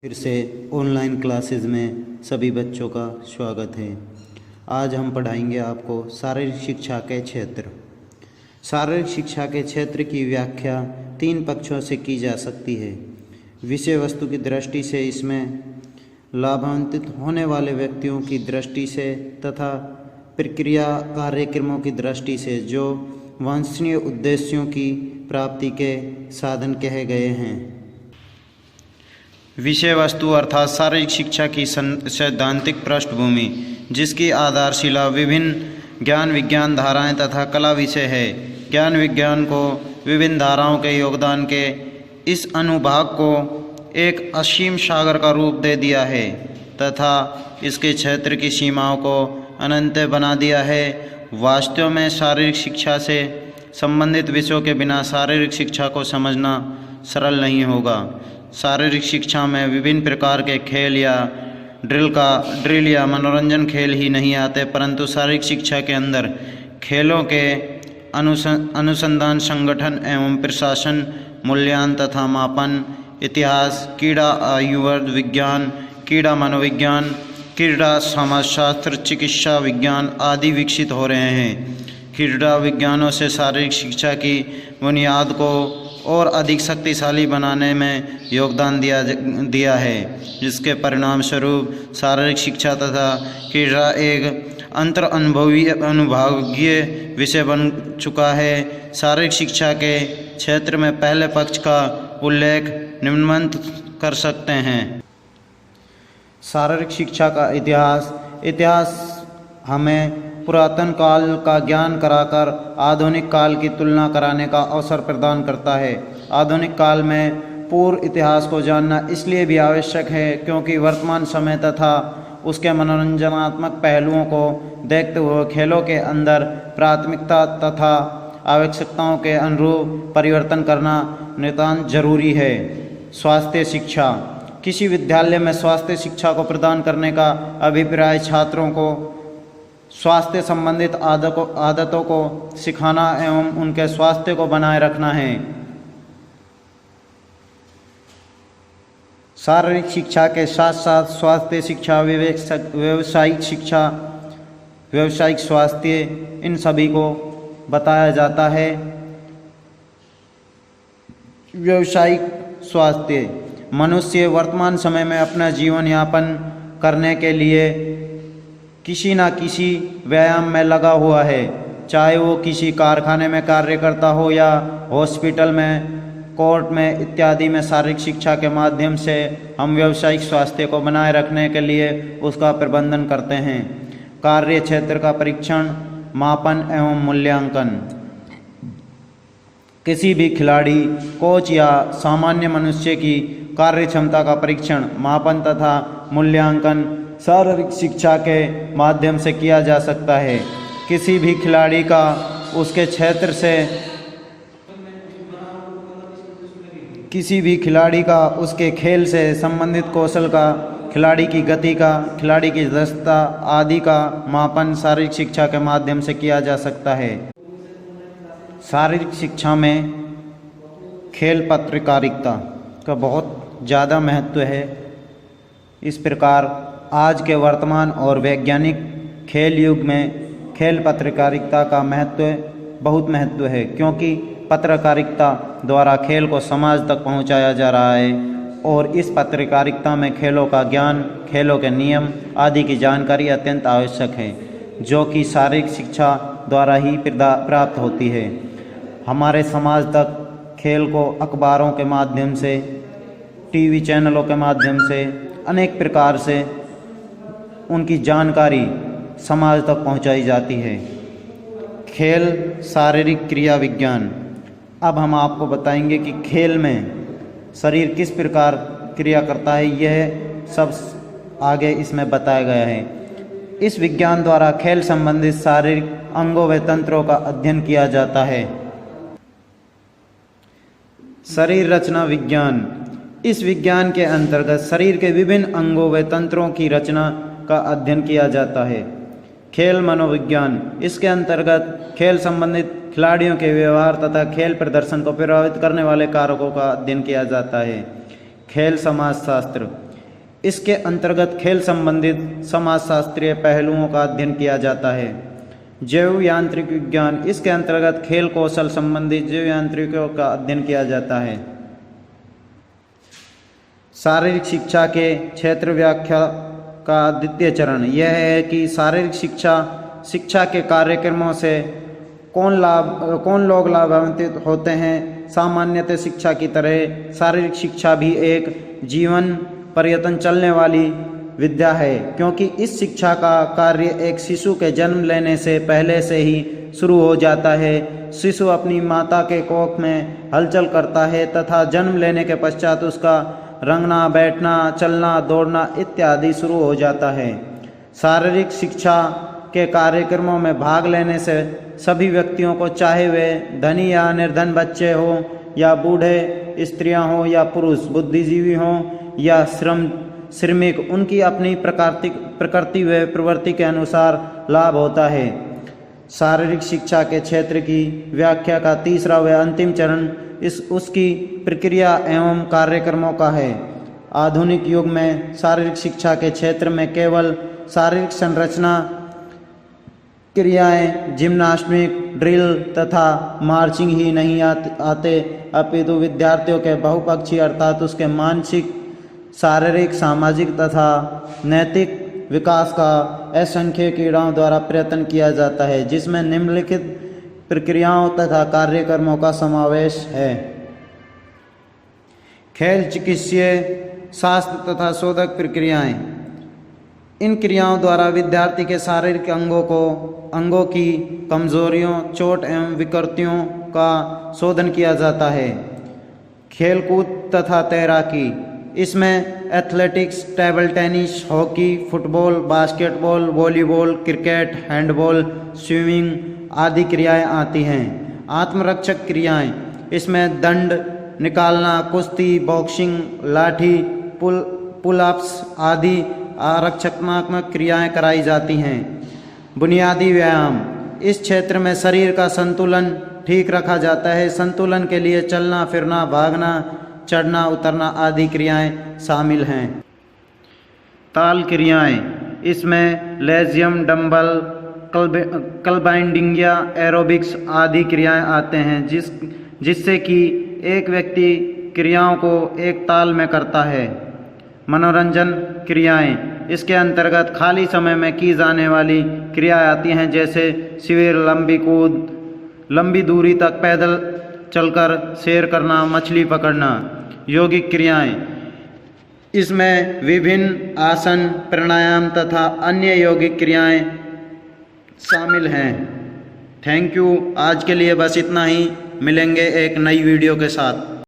फिर से online classes में सभी बच्चों का स्वागत है। आज हम पढ़ाएंगे आपको शारीरिक शिक्षा के क्षेत्र। शारीरिक शिक्षा के क्षेत्र की व्याख्या 3 पक्षों से की जा सकती है। विषय वस्तु की दृष्टि से, इसमें लाभान्वित होने वाले व्यक्तियों की दृष्टि से तथा प्रक्रिया कार्यक्रमों की दृष्टि से, जो वांछनीय उद्देश्यों की प्राप्ति के साधन कहे गए हैं। विषय वस्तु अर्थात शारीरिक शिक्षा की सैद्धांतिक पृष्ठभूमि, जिसकी आधारशिला विभिन्न ज्ञान विज्ञान धाराएं तथा कला विषय है। ज्ञान विज्ञान को विभिन्न धाराओं के योगदान के इस अनुभाग को एक असीम सागर का रूप दे दिया है तथा इसके क्षेत्र की सीमाओं को अनंत बना दिया है। वास्तव में शारीरिक शिक्षा से संबंधित विषयों के बिना शारीरिक शिक्षा को समझना सरल नहीं होगा। शारीरिक शिक्षा में विभिन्न प्रकार के खेल या ड्रिल या मनोरंजन खेल ही नहीं आते, परंतु शारीरिक शिक्षा के अंदर खेलों के अनुसंधान, संगठन एवं प्रशासन, मूल्यांकन तथा मापन, इतिहास, क्रीड़ा आयुर्वेद विज्ञान, क्रीड़ा मनोविज्ञान, क्रीड़ा समाजशास्त्र, चिकित्सा विज्ञान आदि विकसित हो रहे हैं। क्रीड़ा विज्ञानों से शारीरिक शिक्षा की बुनियाद को और अधिक शक्तिशाली बनाने में योगदान दिया है, जिसके परिणाम स्वरूप शारीरिक शिक्षा तथा क्रीड़ा एक अंतर अनुभागीय विषय बन चुका है। शारीरिक शिक्षा के क्षेत्र में पहले पक्ष का उल्लेख निम्नलिखित कर सकते हैं। शारीरिक शिक्षा का इतिहास हमें पुरातन काल का ज्ञान कराकर आधुनिक काल की तुलना कराने का अवसर प्रदान करता है। आधुनिक काल में पूर्व इतिहास को जानना इसलिए भी आवश्यक है क्योंकि वर्तमान समय तथा उसके मनोरंजनात्मक पहलुओं को देखते हुए खेलों के अंदर प्राथमिकता तथा आवश्यकताओं के अनुरूप परिवर्तन करना नितांत जरूरी है। स्वास्थ्य शिक्षा। किसी विद्यालय में स्वास्थ्य शिक्षा को प्रदान करने का अभिप्राय छात्रों को स्वास्थ्य संबंधित आदतों को सिखाना एवं उनके स्वास्थ्य को बनाए रखना है। शारीरिक शिक्षा के साथ साथ स्वास्थ्य शिक्षा, व्यावसायिक शिक्षा, व्यावसायिक स्वास्थ्य, इन सभी को बताया जाता है। व्यावसायिक स्वास्थ्य। मनुष्य वर्तमान समय में अपना जीवन यापन करने के लिए किसी न किसी व्यायाम में लगा हुआ है, चाहे वो किसी कारखाने में कार्य करता हो या हॉस्पिटल में, कोर्ट में इत्यादि में। शारीरिक शिक्षा के माध्यम से हम व्यावसायिक स्वास्थ्य को बनाए रखने के लिए उसका प्रबंधन करते हैं। कार्य क्षेत्र का परीक्षण, मापन एवं मूल्यांकन। किसी भी खिलाड़ी, कोच या सामान्य मनुष्य की कार्य क्षमता का परीक्षण, मापन तथा मूल्यांकन शारीरिक शिक्षा के माध्यम से किया जा सकता है। किसी भी खिलाड़ी का उसके क्षेत्र से, किसी भी खिलाड़ी का उसके खेल से संबंधित कौशल का, खिलाड़ी की गति का, खिलाड़ी की दक्षता आदि का मापन शारीरिक शिक्षा के माध्यम से किया जा सकता है। शारीरिक शिक्षा में खेल पत्रकारिता का बहुत ज़्यादा महत्व है। इस प्रकार आज के वर्तमान और वैज्ञानिक खेल युग में खेल पत्रकारिता का बहुत महत्व है, क्योंकि पत्रकारिता द्वारा खेल को समाज तक पहुंचाया जा रहा है और इस पत्रकारिता में खेलों का ज्ञान, खेलों के नियम आदि की जानकारी अत्यंत आवश्यक है, जो कि शारीरिक शिक्षा द्वारा ही प्राप्त होती है। हमारे समाज तक खेल को अखबारों के माध्यम से, टीवी चैनलों के माध्यम से, अनेक प्रकार से उनकी जानकारी समाज तक पहुंचाई जाती है। खेल शारीरिक क्रिया विज्ञान। अब हम आपको बताएंगे कि खेल में शरीर किस प्रकार क्रिया करता है, यह सब आगे इसमें बताया गया है। इस विज्ञान द्वारा खेल संबंधित शारीरिक अंगों व तंत्रों का अध्ययन किया जाता है। शरीर रचना विज्ञान। इस विज्ञान के अंतर्गत शरीर के विभिन्न अंगों व तंत्रों की रचना का अध्ययन किया जाता है। खेल मनोविज्ञान। इसके अंतर्गत खेल संबंधित खिलाड़ियों के व्यवहार तथा खेल प्रदर्शन को प्रभावित करने वाले कारकों का अध्ययन किया जाता है। खेल समाजशास्त्र। इसके अंतर्गत खेल संबंधित समाजशास्त्रीय पहलुओं का अध्ययन किया जाता है। जैव यांत्रिक विज्ञान, इसके अंतर्गत खेल कौशल संबंधित जैव यांत्रिकों का अध्ययन किया जाता है। शारीरिक शिक्षा के क्षेत्र व्याख्या का द्वितीय चरण यह है कि शारीरिक शिक्षा के कार्यक्रमों से कौन लोग लाभान्वित होते हैं। सामान्यतः शिक्षा की तरह शारीरिक शिक्षा भी एक जीवन पर्यटन चलने वाली विद्या है, क्योंकि इस शिक्षा का कार्य एक शिशु के जन्म लेने से पहले से ही शुरू हो जाता है। शिशु अपनी माता के कोख में हलचल करता है तथा जन्म लेने के पश्चात उसका रंगना, बैठना, चलना, दौड़ना इत्यादि शुरू हो जाता है। शारीरिक शिक्षा के कार्यक्रमों में भाग लेने से सभी व्यक्तियों को, चाहे वे धनी या निर्धन बच्चे हों या बूढ़े, स्त्रियां हों या पुरुष, बुद्धिजीवी हों या श्रमिक, उनकी अपनी प्रकृति व प्रवृत्ति के अनुसार लाभ होता है। शारीरिक शिक्षा के क्षेत्र की व्याख्या का तीसरा व अंतिम चरण उसकी प्रक्रिया एवं कार्यक्रमों का है। आधुनिक युग में शारीरिक शिक्षा के क्षेत्र में केवल शारीरिक संरचना क्रियाएं, जिम्नास्टिक, ड्रिल तथा मार्चिंग ही नहीं आते, अपितु विद्यार्थियों के बहुपक्षीय अर्थात उसके मानसिक, शारीरिक, सामाजिक तथा नैतिक विकास का असंख्य क्रीड़ाओं द्वारा प्रयत्न किया जाता है, जिसमें निम्नलिखित प्रक्रियाओं तथा कार्यक्रमों का समावेश है। खेल चिकित्सीय शास्त्र तथा शोधक प्रक्रियाएं। इन क्रियाओं द्वारा विद्यार्थी के शारीरिक अंगों की कमजोरियों, चोट एवं विकृतियों का शोधन किया जाता है। खेलकूद तथा तैराकी, इसमें athletics, table tennis, hockey, football, basketball, volleyball, cricket, handball, swimming आदि क्रियाएं आती हैं। आत्मरक्षक क्रियाएं, इसमें दंड निकालना, कुश्ती, बॉक्सिंग, लाठी, पुल-अप्स आदि आरक्षणात्मक क्रियाएं कराई जाती हैं। बुनियादी व्यायाम, इस क्षेत्र में शरीर का संतुलन ठीक रखा जाता है। संतुलन के लिए चलना फिरना, भागना, चढ़ना उतरना आदि क्रियाएं शामिल हैं। ताल क्रियाएं, इसमें लेजियम, डंबल, क्लबाइंडिंग या एरोबिक्स आदि क्रियाएं आते हैं, जिससे कि एक व्यक्ति क्रियाओं को एक ताल में करता है। मनोरंजन क्रियाएं, इसके अंतर्गत खाली समय में की जाने वाली क्रियाएं आती हैं, जैसे शिविर, लंबी कूद, लंबी दूरी तक पैदल चलकर सैर करना, मछली पकड़ना। यौगिक क्रियाएं, इसमें विभिन्न आसन, प्राणायाम तथा अन्य यौगिक क्रियाएं शामिल हैं। Thank you. आज के लिए बस इतना ही। मिलेंगे एक नई वीडियो के साथ।